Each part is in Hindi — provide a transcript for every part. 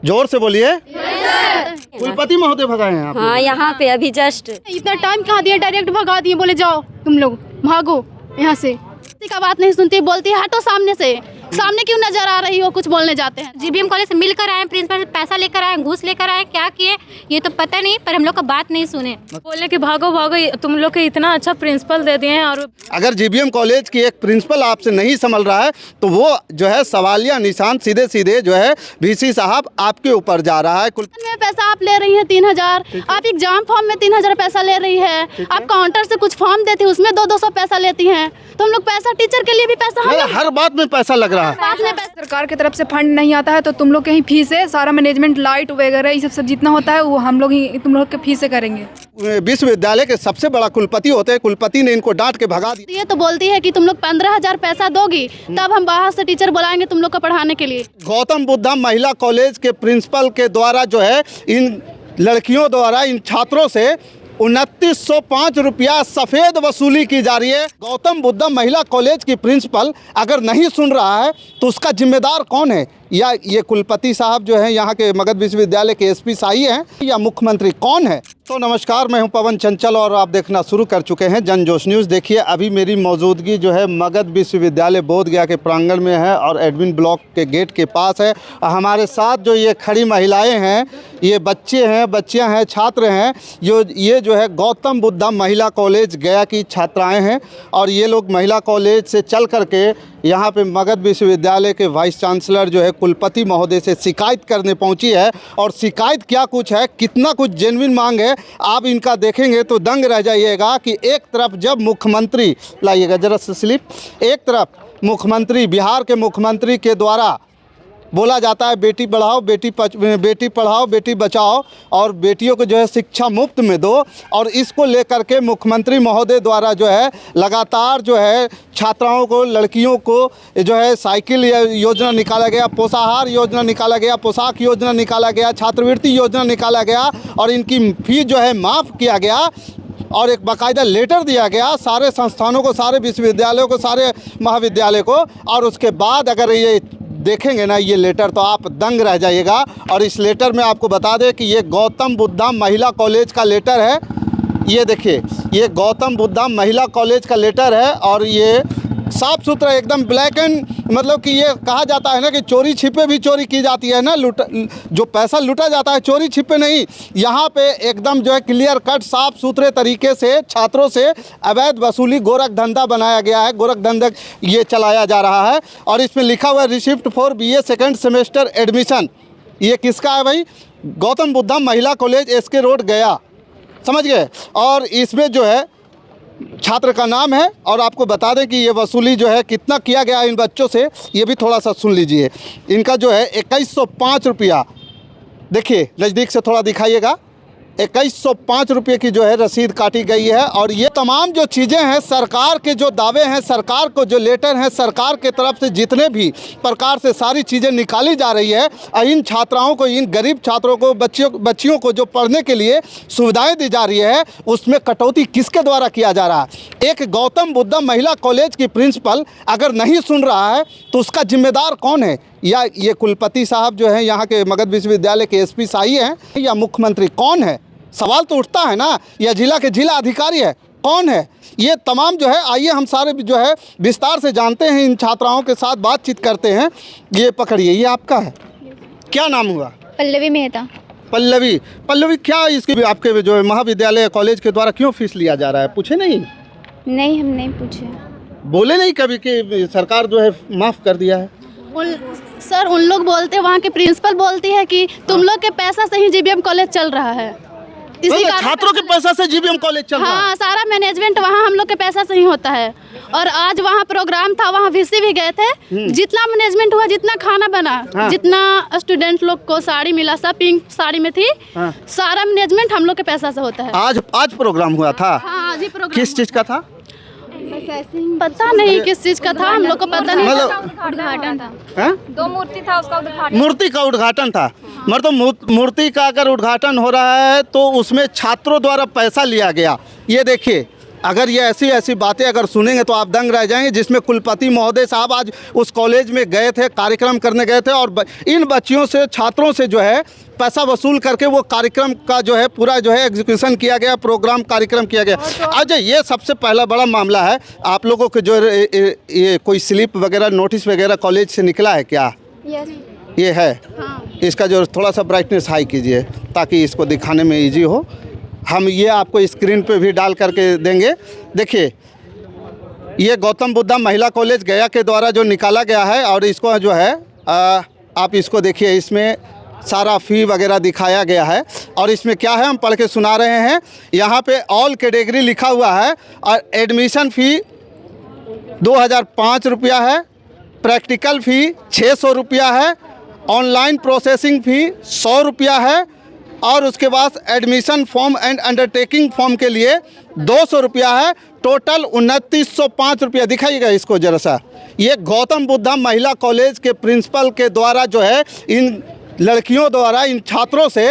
जोर से बोलिए। कुलपति महोदय भगाए हैं आप? हाँ, यहाँ पे अभी जस्ट। इतना टाइम कहाँ दिया, डायरेक्ट भगा दिए, बोले जाओ तुम लोग भागो यहाँ से। किसी का बात नहीं सुनती, बोलती है हटो सामने से। सामने क्यों नजर आ रही हो, कुछ बोलने जाते हैं। जीबीएम कॉलेज से मिलकर आए, प्रिंसिपल पैसा लेकर आए, घूस लेकर आए, क्या किए ये तो पता नहीं, पर हम लोग का बात नहीं सुने। बोले कि भागो भागो, तुम लोग के इतना अच्छा प्रिंसिपल दे दिए हैं। और अगर जीबीएम कॉलेज की एक प्रिंसिपल आपसे नहीं संभल रहा है तो वो जो है सवालिया निशान सीधे सीधे जो है वीसी साहब आपके ऊपर जा रहा है। में पैसा आप ले रही हैं 3000, आप एग्जाम फॉर्म में 3000 पैसा ले रही है, आप काउंटर से कुछ फॉर्म देती है उसमें 200 पैसा लेती हैं। तो हम लोग पैसा, टीचर के लिए भी पैसा, हम हर बात में पैसा लग रहा है। बात में पैसा। सरकार की तरफ से फंड नहीं आता है तो तुम लोग के ही फीस है, सारा मैनेजमेंट, लाइट वगैरह ये सब जितना होता है वो हम लोग ही तुम लोग के फीस से करेंगे। विश्वविद्यालय के सबसे बड़ा कुलपति होते हैं, कुलपति ने इनको डांट के भगा दिया। ये तो बोलती है कि तुम लोग 15000 पैसा दोगी तब हम बाहर से टीचर बुलाएंगे तुम लोग को पढ़ाने के लिए। गौतम बुद्धा महिला कॉलेज के प्रिंसिपल के द्वारा जो है इन लड़कियों द्वारा, इन छात्रों से 2905 रुपया सफ़ेद वसूली की जा रही है। गौतम बुद्धा महिला कॉलेज की प्रिंसिपल अगर नहीं सुन रहा है तो उसका जिम्मेदार कौन है? या ये कुलपति साहब जो है यहाँ के मगध विश्वविद्यालय के एसपी शाही हैं, या मुख्यमंत्री कौन है? तो नमस्कार, मैं हूं पवन चंचल और आप देखना शुरू कर चुके हैं जनजोश न्यूज़। देखिए, अभी मेरी मौजूदगी जो है मगध विश्वविद्यालय बोधगया के प्रांगण में है और एडमिन ब्लॉक के गेट के पास है। हमारे साथ जो ये खड़ी महिलाएं हैं, ये बच्चे हैं, बच्चियां हैं, छात्र हैं। ये जो है गौतम बुद्धा महिला कॉलेज गया की छात्राएँ हैं और ये लोग महिला कॉलेज से चल करके यहाँ पे मगध विश्वविद्यालय के वाइस चांसलर जो है कुलपति महोदय से शिकायत करने पहुँची है। और शिकायत क्या कुछ है, कितना कुछ जेन्युइन मांग है, आप इनका देखेंगे तो दंग रह जाइएगा। कि एक तरफ जब मुख्यमंत्री, लाइएगा जरा से स्लिप, एक तरफ मुख्यमंत्री, बिहार के मुख्यमंत्री के द्वारा बोला जाता है बेटी बढ़ाओ, बेटी पढ़ाओ, बेटी बचाओ और बेटियों को जो है शिक्षा मुफ्त में दो, और इसको लेकर के मुख्यमंत्री महोदय द्वारा जो है लगातार जो है छात्राओं को, लड़कियों को जो है साइकिल योजना निकाला गया, पोषाहार योजना निकाला गया, पोशाक योजना निकाला गया, छात्रवृत्ति योजना निकाला गया और इनकी फीस जो है माफ़ किया गया और एक बाकायदा लेटर दिया गया सारे संस्थानों को, सारे विश्वविद्यालयों को, सारे महाविद्यालय को। और उसके बाद अगर ये देखेंगे ना ये लेटर तो आप दंग रह जाइएगा। और इस लेटर में आपको बता दें कि ये गौतम बुद्धा महिला कॉलेज का लेटर है। ये देखिए, ये गौतम बुद्धा महिला कॉलेज का लेटर है और ये साफ़ सुथरा एकदम ब्लैक एंड, मतलब कि ये कहा जाता है ना कि चोरी छिपे भी चोरी की जाती है ना, जो पैसा लूटा जाता है चोरी छिपे नहीं। यहाँ पे एकदम जो है क्लियर कट साफ़ सुथरे तरीके से छात्रों से अवैध वसूली, गोरख धंधा बनाया गया है, गोरख धंधा ये चलाया जा रहा है। और इसमें लिखा हुआ है receipt for BA second semester admission. ये किसका है भाई? गौतम बुद्धा महिला कॉलेज, SK रोड गया, समझ गए। और इसमें जो है छात्र का नाम है और आपको बता दें कि ये वसूली जो है कितना किया गया इन बच्चों से, ये भी थोड़ा सा सुन लीजिए। इनका जो है 2105 रुपया, देखिए नज़दीक से थोड़ा दिखाइएगा, 2105 रुपये की जो है रसीद काटी गई है। और ये तमाम जो चीज़ें हैं, सरकार के जो दावे हैं, सरकार को जो लेटर हैं, सरकार के तरफ से जितने भी प्रकार से सारी चीज़ें निकाली जा रही है, इन छात्राओं को, इन गरीब छात्रों को, बच्चियों को जो पढ़ने के लिए सुविधाएं दी जा रही है, उसमें कटौती किसके द्वारा किया जा रहा है? एक गौतम बुद्धा महिला कॉलेज की प्रिंसिपल अगर नहीं सुन रहा है तो उसका जिम्मेदार कौन है? या ये कुलपति साहब जो है यहाँ के मगध विश्वविद्यालय के एसपी शाही हैं, या मुख्यमंत्री कौन है? सवाल तो उठता है ना। या जिला के जिला अधिकारी है, कौन है? ये तमाम जो है, आइए हम सारे जो है विस्तार से जानते हैं, इन छात्राओं के साथ बातचीत करते हैं। ये पकड़िए, ये आपका है, क्या नाम हुआ? पल्लवी मेहता। पल्लवी, क्या इसकी आपके जो है महाविद्यालय कॉलेज के द्वारा क्यों फीस लिया जा रहा है? पूछे नहीं? नहीं, हम नहीं पूछे। बोले नहीं कभी कि सरकार जो है माफ़ कर दिया है? सर उन लोग बोलते, वहाँ के प्रिंसिपल बोलती है कि तुम लोग के पैसा से ही जीबीएम कॉलेज चल रहा है। छात्रों के पैसा से जीबीएम कॉलेज चल रहा है? हाँ, सारा मैनेजमेंट वहाँ हम लोग के पैसा से ही होता है। और आज वहाँ प्रोग्राम था, वहाँ VC भी गए थे। जितना मैनेजमेंट हुआ, जितना खाना बना, जितना स्टूडेंट लोग को साड़ी मिला, सब पिंक साड़ी में थी, सारा मैनेजमेंट हम लोग के पैसा से होता है। आज प्रोग्राम हुआ था? हाँ, आज ही प्रोग्राम। किस चीज़ का था? पता नहीं किस चीज़ का था, हम लोग को पता नहीं। उद्घाटन था, 2 मूर्ति था, उसका उद्घाटन, मूर्ति का उद्घाटन था। मतलब मूर्ति का अगर उद्घाटन हो रहा है तो उसमें छात्रों द्वारा पैसा लिया गया। ये देखिए, अगर ये ऐसी ऐसी बातें अगर सुनेंगे तो आप दंग रह जाएंगे, जिसमें कुलपति महोदय साहब आज उस कॉलेज में गए थे, कार्यक्रम करने गए थे और इन बच्चियों से, छात्रों से जो है पैसा वसूल करके वो कार्यक्रम का जो है पूरा जो है एग्जीक्यूशन किया गया, प्रोग्राम कार्यक्रम किया गया। अच्छा, ये सबसे पहला बड़ा मामला है। आप लोगों के जो ये कोई स्लिप वगैरह, नोटिस वगैरह कॉलेज से निकला है क्या? ये है। इसका जो थोड़ा सा ब्राइटनेस हाई कीजिए ताकि इसको दिखाने में इजी हो। हम ये आपको स्क्रीन पे भी डाल करके देंगे। देखिए, ये गौतम बुद्धा महिला कॉलेज गया के द्वारा जो निकाला गया है और इसको जो है आप इसको देखिए, इसमें सारा फ़ी वगैरह दिखाया गया है और इसमें क्या है हम पढ़ के सुना रहे हैं। यहाँ पे ऑल कैटेगरी लिखा हुआ है और एडमिशन फ़ी 2005 रुपया है, प्रैक्टिकल फ़ी 600 रुपया है, ऑनलाइन प्रोसेसिंग फ़ी 100 रुपया है और उसके बाद admission form and undertaking form के लिए 200 रुपया है। टोटल 2905 रुपया। दिखाइएगा इसको जरा सा। ये गौतम बुद्धा महिला कॉलेज के प्रिंसिपल के द्वारा जो है इन लड़कियों द्वारा, इन छात्रों से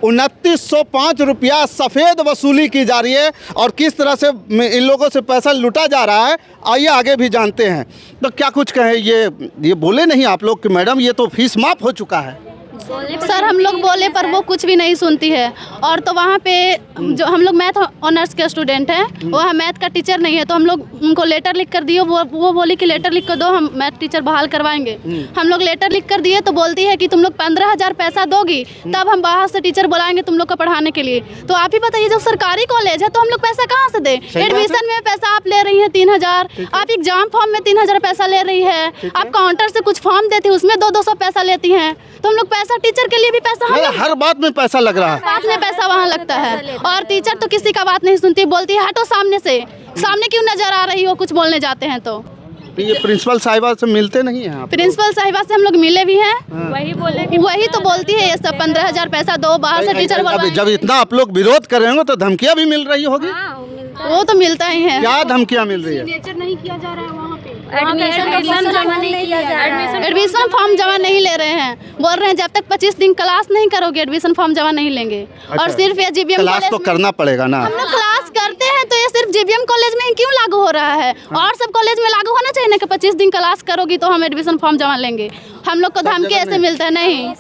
2905 रुपया सफ़ेद वसूली की जा रही है और किस तरह से इन लोगों से पैसा लूटा जा रहा है, आइए आगे भी जानते हैं। तो क्या कुछ कहें, ये बोले नहीं आप लोग कि मैडम ये तो फीस माफ़ हो चुका है? सर हम लोग बोले पर वो कुछ भी नहीं सुनती है। और तो वहाँ पे जो हम लोग मैथ ऑनर्स के स्टूडेंट हैं, वहाँ मैथ का टीचर नहीं है, तो हम लोग उनको लेटर लिख कर दिए। वो बोली कि लेटर लिख कर दो, हम मैथ टीचर बहाल करवाएंगे। हम लोग लेटर लिख कर दिए तो बोलती है कि तुम लोग 15,000 पैसा दोगी तब हम बाहर से टीचर बुलाएंगे तुम लोग को पढ़ाने के लिए। तो आप ही बताइए, जब सरकारी कॉलेज है तो हम लोग पैसा कहाँ से दें? एडमिशन में पैसा आप ले रही हैं 3,000, आप एग्जाम फॉर्म में 3,000 पैसा ले रही है, आप काउंटर से कुछ फॉर्म देती है उसमें 200 पैसा लेती हैं, तो हम लोग पैसा टीचर के लिए भी पैसा हर बात में पैसा लग रहा है, बात में पैसा वहाँ लगता है। और टीचर तो किसी का बात नहीं सुनती, बोलती है हटो सामने से, सामने क्यों नजर आ रही हो, कुछ बोलने जाते हैं तो। ये प्रिंसिपल साहिबा से मिलते नहीं हैं आप? प्रिंसिपल साहिबा से हम लोग मिले भी हैं। वही तो बोलती है ये सब 15,000 पैसा दो, बाहर से टीचर अब जब इतना आप लोग विरोध कर रहे हो तो धमकियां भी मिल रही होगी? वो तो मिलता ही है। क्या धमकियां मिल रही है? नहीं किया जा रहा है वहाँ पे, एडमिशन एडमिशन फॉर्म जमा नहीं ले रहे हैं। बोल रहे हैं जब तक 25 दिन क्लास नहीं करोगे एडमिशन फॉर्म जमा नहीं लेंगे। और सिर्फ ये जीबीएम क्लास तो करना पड़ेगा ना। हम लोग क्लास करते हैं तो ये सिर्फ जीबीएम कॉलेज में ही क्यों लागू हो रहा है? और सब कॉलेज में लागू होना चाहिए ना कि 25 दिन क्लास करोगी तो हम एडमिशन फॉर्म जमा लेंगे। हम लोग को धमकी ऐसे मिलता है नहीं।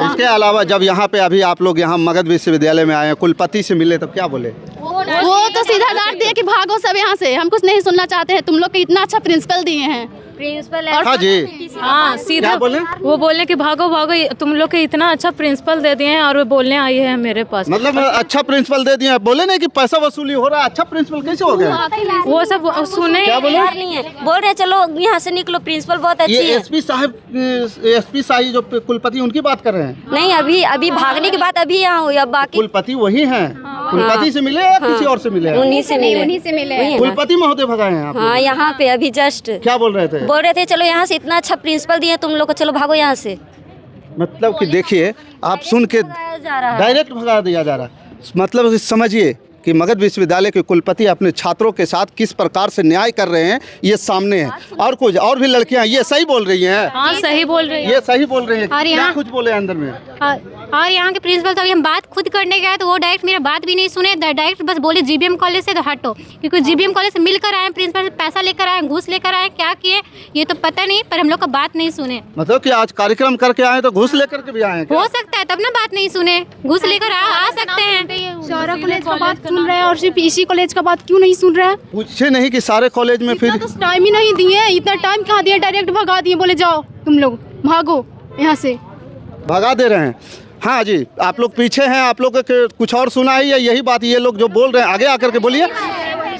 इसके अलावा जब यहाँ पे अभी आप लोग यहाँ मगध विश्वविद्यालय में आए हैं, कुलपति से मिले तब क्या बोले? वो तो सीधा डांट दिया कि भागो सब यहाँ से, हम कुछ नहीं सुनना चाहते हैं, तुम लोग को इतना अच्छा प्रिंसिपल दिए हैं। प्रिंसिपल हाँ जी, हाँ सीधा बोले? वो बोले कि भागो भागो, तुम लोग के इतना अच्छा प्रिंसिपल दे दिए हैं और वो बोलने आई है मेरे पास। मतलब अच्छा प्रिंसिपल दे दिया, बोले नहीं कि पैसा वसूली हो रहा है, अच्छा प्रिंसिपल कैसे हो गया? वो सब सुने। क्या बोले? नहीं है, बोल रहे चलो यहाँ से निकलो, प्रिंसिपल बहुत अच्छी ये है। एसपी साहब जो कुलपति उनकी बात कर रहे हैं? नहीं, अभी भागने के बाद अभी यहाँ हुई, अब बाकी कुलपति वही हैं? कुलपति से मिले या किसी और से मिले? उन्हीं से मिले। कुलपति महोदय भगाए हैं आप? हाँ, यहाँ पे अभी जस्ट क्या बोल रहे थे? बोल रहे थे चलो यहाँ से, इतना अच्छा प्रिंसिपल दिए तुम लोग को, चलो भागो यहाँ से। मतलब कि देखिए, आप सुन के जा रहा है, डायरेक्ट भगा दिया जा रहा है। मतलब समझिए कि मगध विश्वविद्यालय के कुलपति अपने छात्रों के साथ किस प्रकार से न्याय कर रहे हैं, ये सामने है। और कुछ और भी लड़कियां ये सही बोल रही हैं? हाँ सही बोल रही है। ये सही बोल रही हैं। और क्या यहाँ- कुछ बोले अंदर में? और यहाँ के प्रिंसिपल तो अभी हम बात खुद करने गए तो वो डायरेक्ट मेरा बात भी नहीं सुने, डायरेक्ट बस बोले जीबीएम कॉलेज से तो हटो, क्योंकि जीबीएम कॉलेज से मिलकर आए, प्रिंसिपल से पैसा लेकर आए, घूस लेकर आए, क्या किए ये तो पता नहीं, पर हम लोग का बात नहीं सुने। मतलब कि आज कार्यक्रम करके आए तो घूस लेकर के भी आए हैं क्या? हो सकता है तब ना बात नहीं सुने, घूस लेकर आ सकते हैं। सारा कॉलेज का बात सुन रहे हैं और सिर्फ इसी कॉलेज का बात क्यों नहीं सुन रहे हैं? पूछे नहीं कि सारे कॉलेज में? फिर तो टाइम ही नहीं दिए, इतना टाइम कहाँ दिया, डायरेक्ट भगा दिए, बोले जाओ तुम लोग भागो यहाँ से। भगा दे रहे हैं। हाँ जी, आप लोग पीछे हैं, आप लोग के कुछ और सुना है या यही बात ये लोग जो बोल रहे हैं? आगे आकर के बोलिए।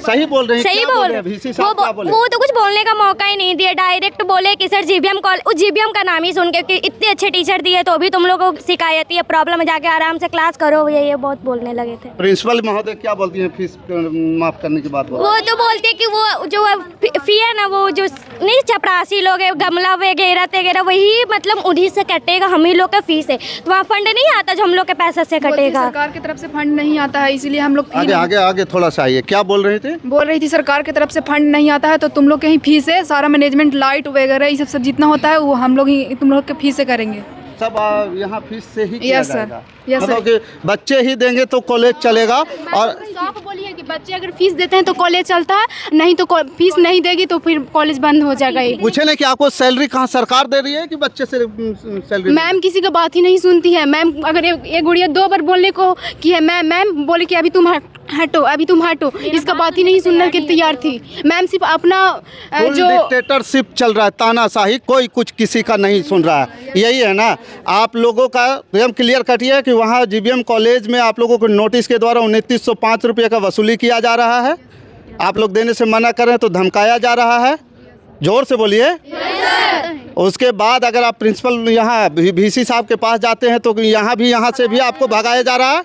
सही बोल रहे हैं? सही क्या बोल रहे हैं? VC साहब क्या बोले? वो तो कुछ बोलने का मौका ही नहीं दिया, डायरेक्ट बोले कि सर जीबीएम कॉल, उस जीबीएम का नाम ही सुन के कि इतने अच्छे टीचर दिए तो भी तुम लोगों को शिकायत है, प्रॉब्लम है, जाके आराम से क्लास करो, ये बहुत बोलने लगे थे। प्रिंसिपल महोदय क्या बोलती हैं फीस माफ करने की बात? वो तो बोलते कि वो जो फी है ना, वो जो नहीं चपरासी लोग है, गमला वगैरह वही मतलब उन्हीं से कटेगा, हम ही लोग का फीस है, तो वहाँ फंड नहीं आता जो हम लोग के पैसा से कटेगा। सरकार की तरफ से फंड नहीं आता है, इसीलिए हम लोग आगे थोड़ा सा आइए। क्या बोल रही थी? बोल रही थी सरकार की तरफ से फंड नहीं आता है तो तुम लोग के ही फीस है, सारा मैनेजमेंट, लाइट वगैरह ये सब जितना होता है वो हम लोग ही तुम लोग के फीस से करेंगे। सब यहाँ फीस से ही किया यस सर, जाएगा? Yes sir. मतलब कि बच्चे ही देंगे तो कॉलेज चलेगा। और साफ बोलिए कि बच्चे अगर फीस देते हैं तो कॉलेज चलता है, नहीं तो फीस नहीं देगी तो फिर कॉलेज बंद हो जाएगा। ये पूछे ना कि आपको सैलरी कहाँ सरकार दे रही है कि बच्चे से सैलरी? मैम किसी का बात ही नहीं सुनती है। मैम अगर ये गुड़िया 2 बार बोलने को कि है मैम बोले कि अभी तुम हटो, अभी तुम हटो, इसका बात ही नहीं सुनने के तैयार थी। मैम सिर्फ अपना जो डिक्टेटरशिप चल रहा है, तानाशाही, कोई कुछ किसी का नहीं सुन रहा है। यही है ना आप लोगों का एकदम क्लियर कट है कि वहाँ जीबीएम कॉलेज में आप लोगों को नोटिस के द्वारा 2905 रुपये का वसूली किया जा रहा है। आप लोग देने से मना करें तो धमकाया जा रहा है। जोर से बोलिए। उसके बाद अगर आप प्रिंसिपल यहाँ VC साहब के पास जाते हैं तो यहाँ से भी आपको भगाया जा रहा है।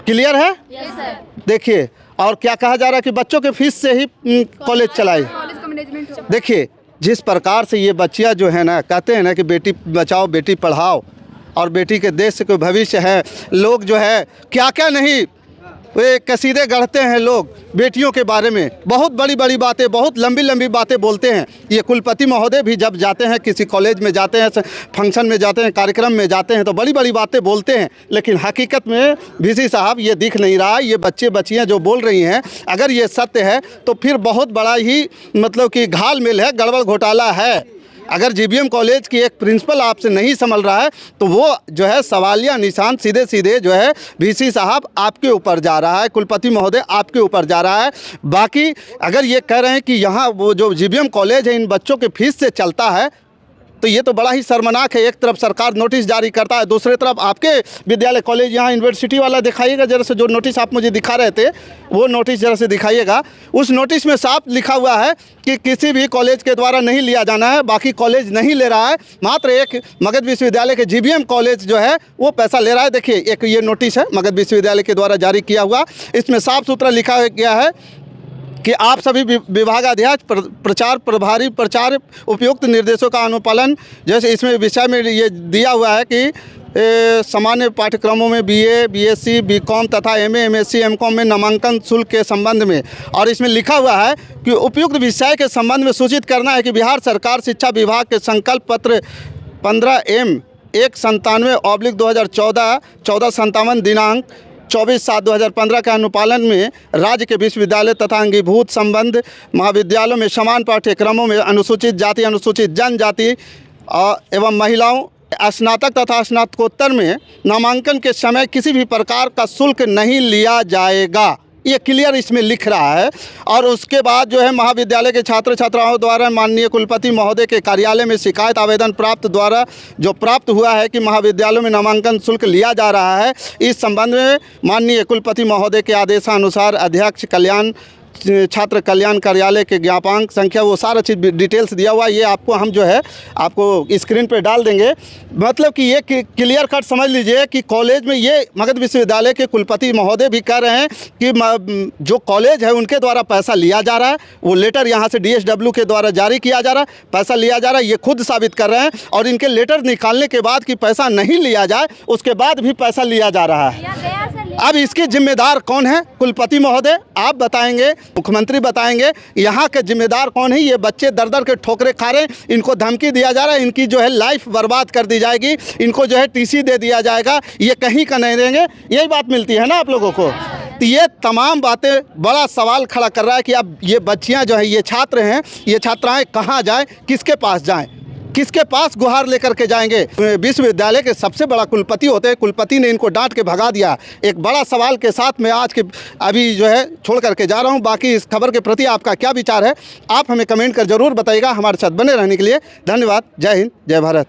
क्लियर है? देखिए, और क्या कहा जा रहा है कि बच्चों के फीस से ही कॉलेज चलाए। देखिए, जिस प्रकार से ये बच्चियाँ जो है ना कहते हैं ना कि बेटी बचाओ बेटी पढ़ाओ और बेटी के देश के भविष्य है, लोग जो है क्या क्या नहीं वे कसीदे गढ़ते हैं लोग बेटियों के बारे में, बहुत बड़ी बड़ी बातें, बहुत लंबी लंबी बातें बोलते हैं। ये कुलपति महोदय भी जब जाते हैं किसी कॉलेज में जाते हैं, फंक्शन में जाते हैं, कार्यक्रम में जाते हैं तो बड़ी बड़ी बातें बोलते हैं, लेकिन हकीकत में VC साहब ये दिख नहीं रहा। ये बच्चे बच्चियाँ जो बोल रही हैं, अगर ये सत्य है तो फिर बहुत बड़ा ही मतलब कि घालमेल है, गड़बड़ घोटाला है। अगर जीबीएम कॉलेज की एक प्रिंसिपल आपसे नहीं संभल रहा है तो वो जो है सवालिया निशान सीधे सीधे जो है VC साहब आपके ऊपर जा रहा है, कुलपति महोदय आपके ऊपर जा रहा है। बाकी अगर ये कह रहे हैं कि यहाँ वो जो जीबीएम कॉलेज है इन बच्चों के फीस से चलता है तो ये तो बड़ा ही शर्मनाक है। एक तरफ सरकार नोटिस जारी करता है, दूसरी तरफ आपके विद्यालय कॉलेज यहाँ यूनिवर्सिटी वाला दिखाइएगा जरा से, जो नोटिस आप मुझे दिखा रहे थे वो नोटिस जरा से दिखाइएगा। उस नोटिस में साफ लिखा हुआ है कि किसी भी कॉलेज के द्वारा नहीं लिया जाना है, बाकी कॉलेज नहीं ले रहा है, मात्र एक मगध विश्वविद्यालय के जीबीएम कॉलेज जो है वो पैसा ले रहा है। देखिए, एक ये नोटिस है मगध विश्वविद्यालय के द्वारा जारी किया हुआ, इसमें साफ सुथरा लिखा गया है कि आप सभी विभागाध्यक्ष प्रचार प्रभारी प्रचार उपयुक्त निर्देशों का अनुपालन, जैसे इसमें विषय में ये दिया हुआ है कि सामान्य पाठ्यक्रमों में BA, BSc, BCom तथा MA, MSc, MCom में नामांकन शुल्क के संबंध में, और इसमें लिखा हुआ है कि उपयुक्त विषय के संबंध में सूचित करना है कि बिहार सरकार शिक्षा विभाग के संकल्प पत्र 15M 197/2014 1457 दिनांक 24/7/2015 के अनुपालन में राज्य के विश्वविद्यालय तथा अंगीभूत संबंध महाविद्यालयों में समान पाठ्यक्रमों में अनुसूचित जाति, अनुसूचित जनजाति एवं महिलाओं, स्नातक तथा स्नातकोत्तर में नामांकन के समय किसी भी प्रकार का शुल्क नहीं लिया जाएगा। ये क्लियर इसमें लिख रहा है। और उसके बाद जो है महाविद्यालय के छात्र छात्राओं द्वारा माननीय कुलपति महोदय के कार्यालय में शिकायत आवेदन प्राप्त हुआ है कि महाविद्यालयों में नामांकन शुल्क लिया जा रहा है। इस संबंध में माननीय कुलपति महोदय के आदेशानुसार अध्यक्ष छात्र कल्याण कार्यालय के ज्ञापक संख्या, वो सारा चीज़ डिटेल्स दिया हुआ, ये आपको हम जो है आपको स्क्रीन पे डाल देंगे। मतलब कि ये क्लियर कट समझ लीजिए कि कॉलेज में ये मगध विश्वविद्यालय के कुलपति महोदय भी कह रहे हैं कि जो कॉलेज है उनके द्वारा पैसा लिया जा रहा है, वो लेटर यहाँ से DSW के द्वारा जारी किया जा रहा है, पैसा लिया जा रहा है, ये खुद साबित कर रहे हैं। और इनके लेटर निकालने के बाद कि पैसा नहीं लिया जाए, उसके बाद भी पैसा लिया जा रहा है। अब इसके जिम्मेदार कौन है? कुलपति महोदय आप बताएंगे, मुख्यमंत्री बताएंगे, यहाँ के जिम्मेदार कौन है? ये बच्चे दर दर के ठोकरे खा रहे हैं, इनको धमकी दिया जा रहा है, इनकी जो है लाइफ बर्बाद कर दी जाएगी, इनको जो है TC दे दिया जाएगा, ये कहीं का नहीं रहेंगे। यही बात मिलती है ना आप लोगों को। तो ये तमाम बातें बड़ा सवाल खड़ा कर रहा है कि अब ये बच्चियाँ जो है, ये छात्र हैं, ये छात्राएँ कहाँ जाएँ, किसके पास जाएँ, किसके पास गुहार लेकर के जाएंगे? विश्वविद्यालय के सबसे बड़ा कुलपति होते हैं, कुलपति ने इनको डांट के भगा दिया। एक बड़ा सवाल के साथ मैं आज के अभी जो है छोड़ करके जा रहा हूं। बाकी इस खबर के प्रति आपका क्या विचार है, आप हमें कमेंट कर जरूर बताइएगा। हमारे साथ बने रहने के लिए धन्यवाद। जय हिंद, जय भारत।